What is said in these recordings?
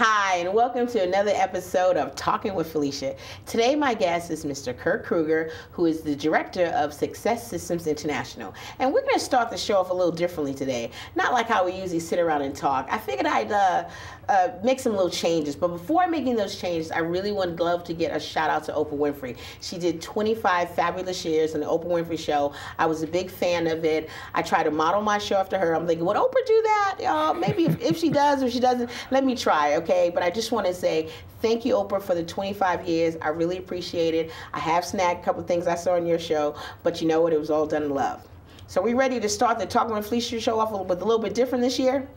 Hi, and welcome to another episode of Talking with Felicia. Today, my guest is Mr. Kurt Kruger, who is the director of Success Systems International. And we're going to start the show off a little differently today. Not like how we usually sit around and talk. I figured I'd make some little changes. But before making those changes, I really would love to get a shout out to Oprah Winfrey. She did 25 fabulous years on the Oprah Winfrey Show. I was a big fan of it. I try to model my show after her. I'm thinking, would Oprah do that? Maybe if she does, if she doesn't, let me try, okay? But I just want to say thank you, Oprah, for the 25 years. I really appreciate it. I have snagged a couple of things I saw on your show, but you know what? It was all done in love. So we ready to start the Talking with Felicia show off with a little bit different this year?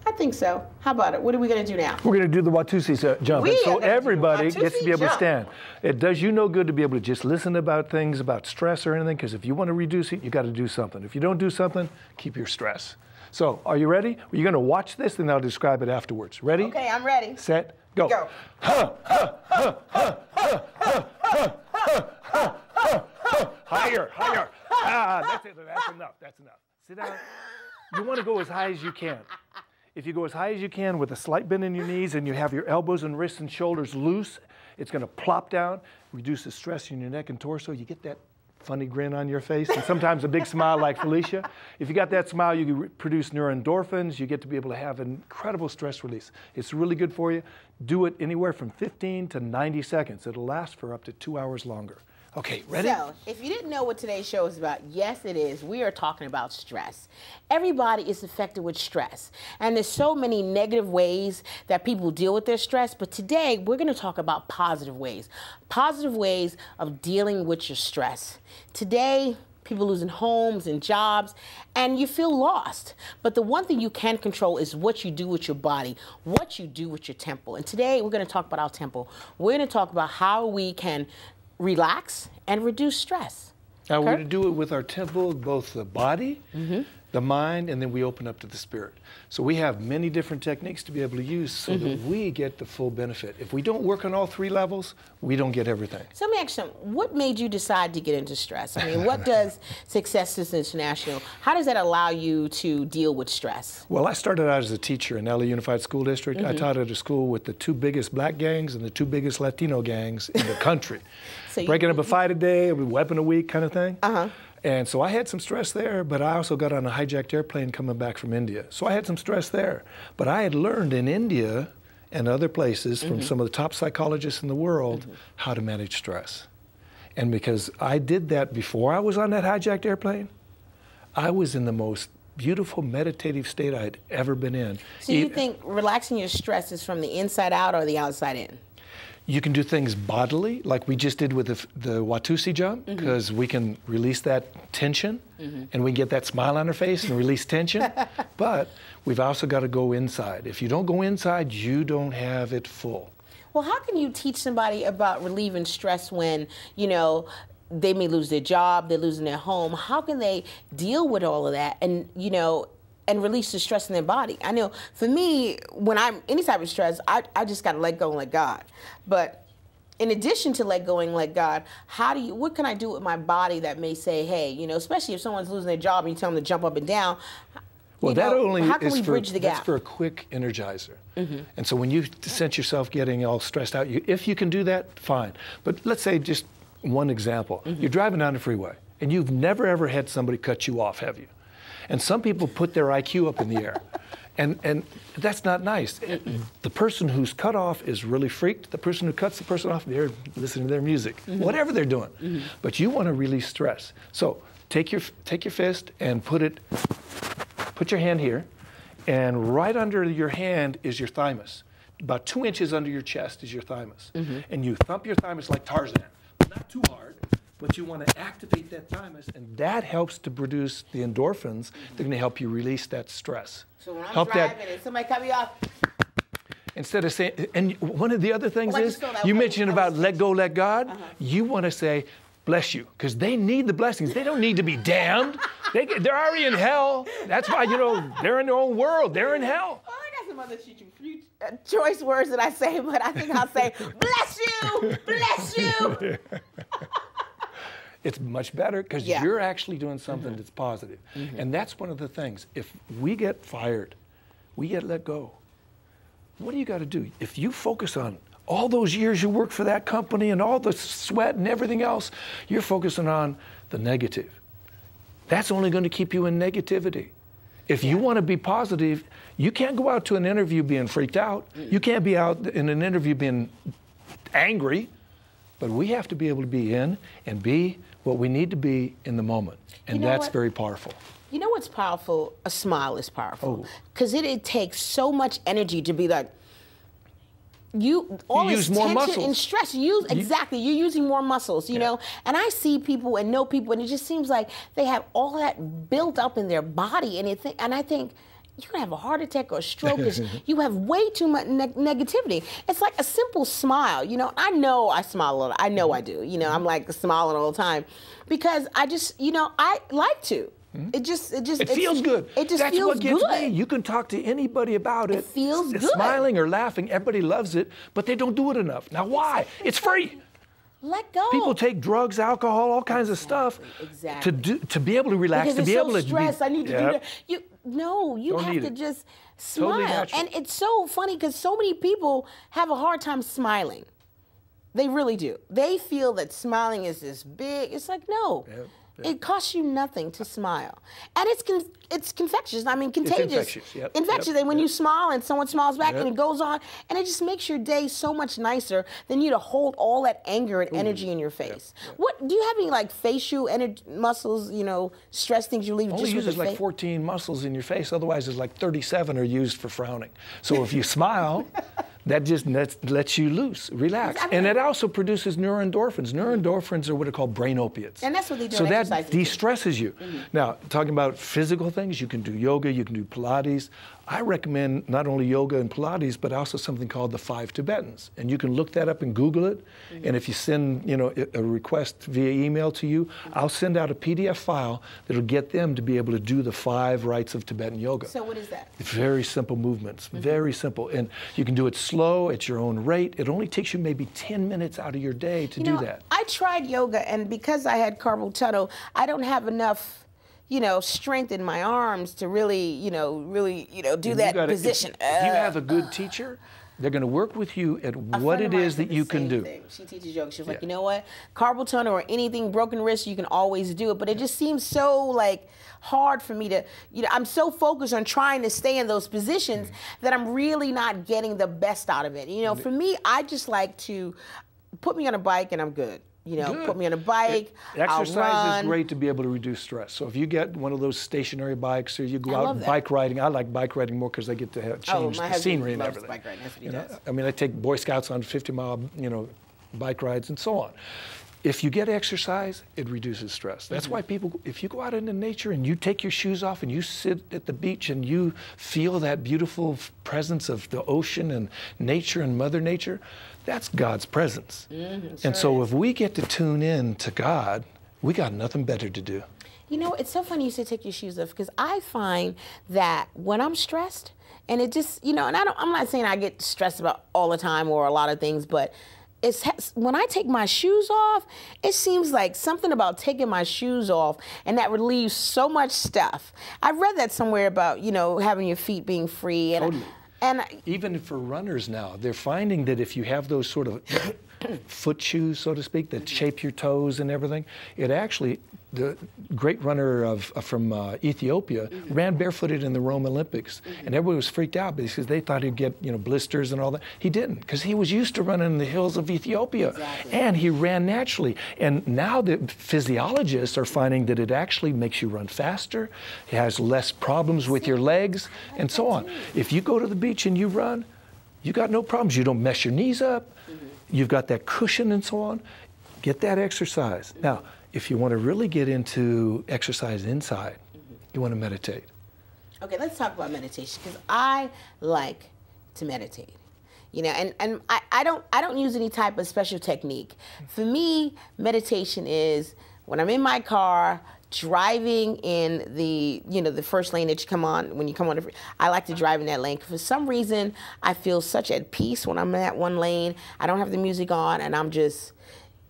I think so. How about it? What are we going to do now? We're going to do the Watusi Jump. And so everybody gets to be able to stand. It does you no good to be able to just listen about things, about stress or anything, because if you want to reduce it, you got to do something. If you don't do something, keep your stress. So, are you ready? You're going to watch this, and I'll describe it afterwards. Ready? Okay, I'm ready. Set, go. Go. Higher, higher. That's it. That's enough. That's enough. Sit down. You want to go as high as you can. If you go as high as you can with a slight bend in your knees and you have your elbows and wrists and shoulders loose, it's going to plop down, reduce the stress in your neck and torso. You get that funny grin on your face and sometimes a big smile like Felicia. If you got that smile, you can produce neuroendorphins. You get to be able to have an incredible stress release. It's really good for you. Do it anywhere from 15 to 90 seconds. It'll last for up to 2 hours longer. Okay, ready? So, if you didn't know what today's show is about, yes, it is. We are talking about stress. Everybody is affected with stress. And there's so many negative ways that people deal with their stress. But today, we're going to talk about positive ways of dealing with your stress. Today, people losing homes and jobs, and you feel lost. But the one thing you can control is what you do with your body, what you do with your temple. And today, we're going to talk about our temple. We're going to talk about how we can relax and reduce stress. Now we're going to do it with our temple, both the body, the mind, and then we open up to the spirit. So we have many different techniques to be able to use so that we get the full benefit. If we don't work on all three levels, we don't get everything. So let me ask you something. What made you decide to get into stress? I mean, what does Success Systems International, how does that allow you to deal with stress? Well, I started out as a teacher in LA Unified School District. I taught at a school with the two biggest black gangs and the two biggest Latino gangs in the country. So breaking up a fight a day, a weapon a week kind of thing. And so I had some stress there, but I also got on a hijacked airplane coming back from India. So I had some stress there. But I had learned in India and other places from some of the top psychologists in the world how to manage stress. And because I did that before I was on that hijacked airplane, I was in the most beautiful meditative state I had ever been in. So you think relaxing your stress is from the inside out or the outside in? You can do things bodily, like we just did with the Watusi Jump, because we can release that tension, and we can get that smile on our face and release tension. But we've also got to go inside. If you don't go inside, you don't have it full. Well, how can you teach somebody about relieving stress when, you know, they may lose their job, they're losing their home? How can they deal with all of that and, you know, and release the stress in their body? I know for me, when I'm any type of stress, I just got to let go and let God. But in addition to let go and let God, what can I do with my body that may say, hey, you know, especially if someone's losing their job and you tell them to jump up and down, well, that only how can we bridge the gap? That's for a quick energizer. And so when you sense yourself getting all stressed out, if you can do that, fine. But let's say just one example. You're driving down the freeway and you've never ever had somebody cut you off, have you? And some people put their IQ up in the air. And that's not nice. The person who's cut off is really freaked. The person who cuts the person off, they're listening to their music, whatever they're doing. But you want to release stress. So take your fist and put your hand here, and right under your hand is your thymus. About 2 inches under your chest is your thymus. And you thump your thymus like Tarzan, but not too hard. But you want to activate that thymus, and that helps to produce the endorphins that are going to help you release that stress. So when I'm driving and somebody cut me off, instead of saying, and one of the other things is, you mentioned about let go, let God. You want to say, bless you, because they need the blessings. They don't need to be damned. They're already in hell. That's why, you know, they're in their own world. They're in hell. Oh, I got some other choice words that I say, but I think I'll say, bless you, bless you. It's much better because you're actually doing something that's positive. And that's one of the things. If we get fired, we get let go. what do you got to do? If you focus on all those years you worked for that company and all the sweat and everything else, you're focusing on the negative. That's only going to keep you in negativity. If you want to be positive, you can't go out to an interview being freaked out. You can't be out in an interview being angry. But we have to be able to be in and be what we need to be in the moment. And that's very powerful. You know what's powerful? A smile is powerful. Because it takes so much energy to be like, all this tension and stress, exactly, you're using more muscles, you know? And I see people and know people, and it just seems like they have all that built up in their body, and I think, you're gonna have a heart attack or a stroke because you have way too much negativity. It's like a simple smile, you know? I know I smile a lot, I know I do, you know? I'm like smiling all the time because I just, you know, I like to. It feels good. It just That's feels what gets good. me. You can talk to anybody about it. It feels good. Smiling or laughing, everybody loves it, but they don't do it enough. Now why? It's free. Let go. People take drugs, alcohol, all kinds of stuff to be able to relax, because to be able to stressed. I need to do that. You have to just smile. Totally, and it's so funny because so many people have a hard time smiling. They really do. They feel that smiling is this big. It's like, no. It costs you nothing to smile. And it's contagious. I mean, contagious. It's infectious. And when you smile and someone smiles back and it goes on, and it just makes your day so much nicer than you to hold all that anger and energy in your face. What do you have any like facial muscles, you know, stress things you leave Only just with uses the like 14 muscles in your face. Otherwise, there's like 37 are used for frowning. So if you smile, that just lets you loose, relax. And it also produces neuroendorphins. Neuroendorphins are what are called brain opiates. And that's what they do. So that de-stresses you. Now, talking about physical things, you can do yoga, you can do Pilates. I recommend not only yoga and Pilates, but also something called the 5 Tibetans. And you can look that up and Google it. And if you send, you know, a request via email to you, I'll send out a PDF file that'll get them to be able to do the 5 rites of Tibetan yoga. So what is that? Very simple movements, very simple. And you can do it slow, at your own rate. It only takes you maybe 10 minutes out of your day to do that. I tried yoga, and because I had carpal tunnel, I don't have enough, you know, strength in my arms to really, do that position. If you have a good teacher, they're going to work with you at what it is that you can do. She teaches yoga. She's like, you know what? Carpal tunnel or anything, broken wrist, you can always do it. But it just seems so like hard for me to, you know, I'm so focused on trying to stay in those positions that I'm really not getting the best out of it. You know, for me, I just like to put me on a bike and I'm good. You know, put me on a bike, Exercise I'll run. is great to be able to reduce stress. So if you get one of those stationary bikes or you go out bike riding, I like bike riding more because I get to change the scenery and everything. Bike riding. That's what he does. I mean, I take Boy Scouts on 50-mile, you know, bike rides and so on. If you get exercise, it reduces stress. That's why people, if you go out into nature and you take your shoes off and you sit at the beach and you feel that beautiful presence of the ocean and nature and Mother Nature, that's God's presence. And so if we get to tune in to God, we got nothing better to do. You know, it's so funny you say take your shoes off because I find that when I'm stressed, and it just, you know, and I'm not saying I get stressed about all the time or a lot of things, but when I take my shoes off, it seems like something about taking my shoes off and that relieves so much stuff. I read that somewhere about, you know, having your feet being free. And, even for runners now, they're finding that if you have those sort of foot shoes, so to speak, that shape your toes and everything, it actually, the great runner from Ethiopia ran barefooted in the Rome Olympics, and everybody was freaked out because they thought he'd get, you know, blisters and all that. He didn't, because he was used to running in the hills of Ethiopia, and he ran naturally. And now the physiologists are finding that it actually makes you run faster, it has less problems with your legs, and so on. If you go to the beach and you run, you got no problems. You don't mess your knees up. You've got that cushion and so on. Get that exercise. Now, if you want to really get into exercise inside, you want to meditate. Okay, let's talk about meditation because I like to meditate. You know, and I don't use any type of special technique. For me, meditation is when I'm in my car driving in the, you know, the first lane that you come on, when you come on, I like to drive in that lane. For some reason, I feel such at peace when I'm in that one lane. I don't have the music on and I'm just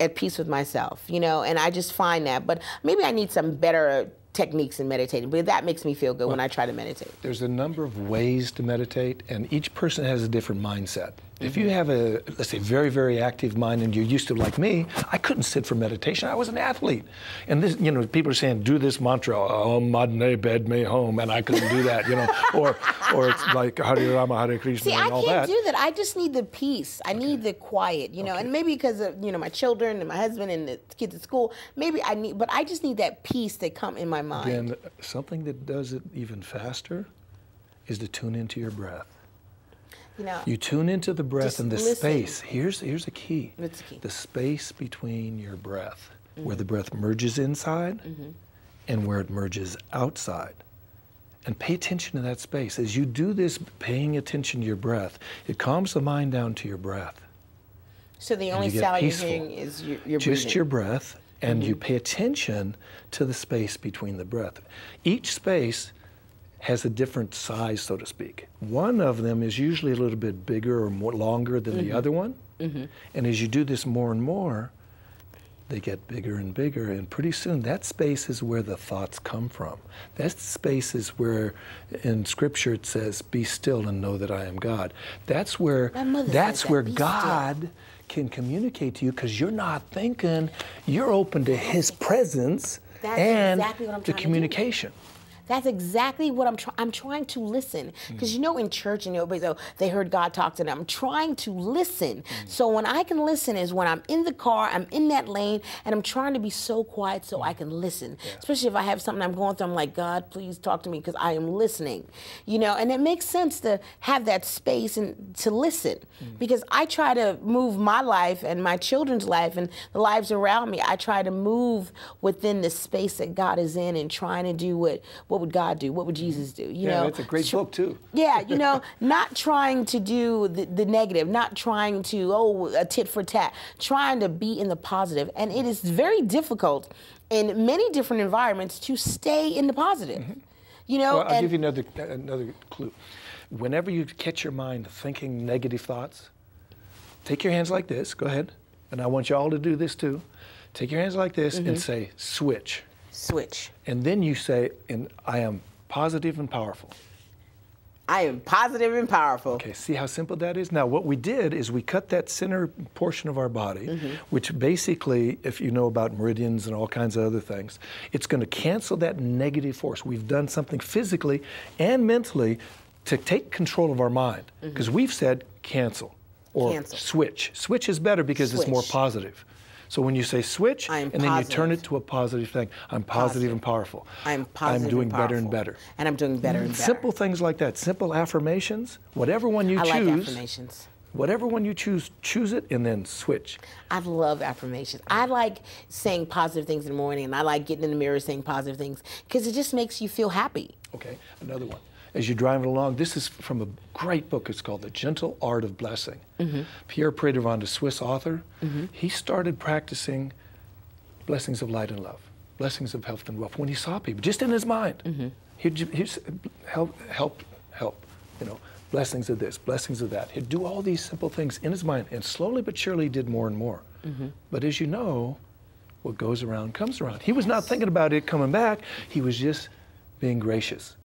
at peace with myself, you know, and I just find that. But maybe I need some better techniques in meditating, but that makes me feel good when I try to meditate. There's a number of ways to meditate, and each person has a different mindset. If you have a, let's say, very, very active mind, and you're used to, like me, I couldn't sit for meditation. I was an athlete. And this, you know, people are saying, do this mantra, Om Madne Bed Me Home, and I couldn't do that, you know, or it's like Hare Rama, Hare Krishna, See, and all that. I can't do that. I just need the peace. I need the quiet, you know, and maybe because of, you know, my children and my husband and the kids at school, maybe I need, but I just need that peace to come in my mind. Again, something that does it even faster is to tune into your breath. You know, you tune into the breath and the listen. space. Here's the key. What's the key? The space between your breath, where the breath merges inside and where it merges outside. And pay attention to that space. As you do this, paying attention to your breath, it calms the mind down to your breath. So the only sound you're hearing is your breathing. Just your breath, and you pay attention to the space between the breath. Each space has a different size, so to speak. One of them is usually a little bit bigger or more longer than the other one. And as you do this more and more, they get bigger and bigger, and pretty soon that space is where the thoughts come from. That space is where, in Scripture, it says, "Be still and know that I am God." That's where God can communicate to you, because you're not thinking. You're open to His presence and the communication. That's exactly what I'm trying to listen. Because you know, in church, and everybody, they heard God talk to them. I'm trying to listen. So when I can listen is when I'm in the car, I'm in that lane, and I'm trying to be so quiet so I can listen. Especially if I have something I'm going through, I'm like, God, please talk to me, because I am listening. You know, and it makes sense to have that space and to listen. Because I try to move my life and my children's life and the lives around me. I try to move within the space that God is in, and trying to do what would God do? What would Jesus do? You know, that's a great book too. Yeah, you know, not trying to do the negative, not trying to, a tit for tat, trying to be in the positive. And it is very difficult in many different environments to stay in the positive. You know, well, I'll give you another clue. Whenever you catch your mind thinking negative thoughts, take your hands like this. Go ahead. And I want you all to do this too. Take your hands like this and say, switch. Switch. And then you say, and I am positive and powerful. I am positive and powerful. Okay, see how simple that is? Now, what we did is we cut that center portion of our body, which basically, if you know about meridians and all kinds of other things, it's going to cancel that negative force. We've done something physically and mentally to take control of our mind. Because we've said cancel or switch. Switch is better because it's more positive. So when you say switch, and then you turn it to a positive thing. I'm positive and powerful. I'm positive I'm doing and powerful. better and better. And I'm doing better and better. Simple things like that. Simple affirmations. Whatever one you choose. I like affirmations. Whatever one you choose it and then switch. I love affirmations. I like saying positive things in the morning, and I like getting in the mirror saying positive things, because it just makes you feel happy. Okay, another one. As you're driving along, this is from a great book. It's called The Gentle Art of Blessing. Pierre Prédivant, a Swiss author, he started practicing blessings of light and love, blessings of health and wealth when he saw people, just in his mind. He'd help, you know, blessings of this, blessings of that. He'd do all these simple things in his mind, and slowly but surely he did more and more. But as you know, what goes around comes around. He was not thinking about it coming back. He was just being gracious.